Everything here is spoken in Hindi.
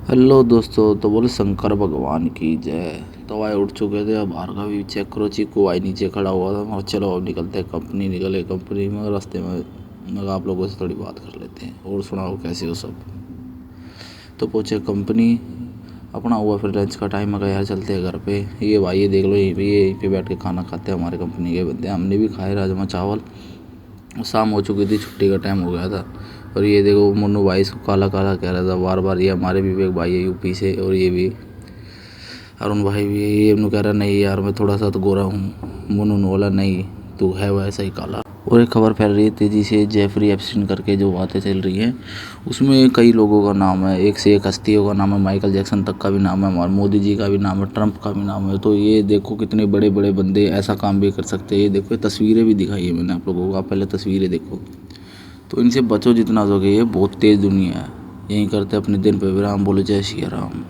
हेलो दोस्तों, तो बोले शंकर भगवान की जय। तो आए उठ चुके थे, अब बाहर का भी चेक करो। चीकू आई नीचे खड़ा हुआ था और चलो अब निकलते हैं। कंपनी निकले, कंपनी में रास्ते में मगर आप लोगों से थोड़ी बात कर लेते हैं और सुनाओ कैसे हो सब। तो पहुँचे कंपनी, अपना हुआ फिर लंच का टाइम। मगर यार चलते हैं घर पे। ये भाई ये देख लो, यहीं पे बैठ के खाना खाते हैं हमारे कंपनी के बंदे। हमने भी खाए राजमा चावल। शाम हो चुकी थी, छुट्टी का टाइम हो गया था। और ये देखो मुन्नू भाई इसको काला काला कह रहा था बार बार। ये हमारे भी एक भाई है यूपी से, और ये भी अरुण भाई भी है। ये उन्होंने कह रहा नहीं यार मैं थोड़ा सा तो गोरा हूँ। मुन्नू ने बोला नहीं तू है वैसा ही काला। और एक खबर फैल रही है तेज़ी से, जेफरी एप्स्टीन करके जो बातें चल रही हैं उसमें कई लोगों का नाम है। एक से एक हस्तियों का नाम है, माइकल जैक्सन तक का भी नाम है, हमारे मोदी जी का भी नाम है, ट्रंप का भी नाम है। तो ये देखो कितने बड़े बड़े बंदे ऐसा काम भी कर सकते हैं। ये देखो ये तस्वीरें भी दिखाई है मैंने आप लोगों को, आप पहले तस्वीरें देखो। तो इनसे बचो जितना सके, ये बहुत तेज़ दुनिया है। यहीं करते अपने दिन पे विराम, बोले जय श्री राम।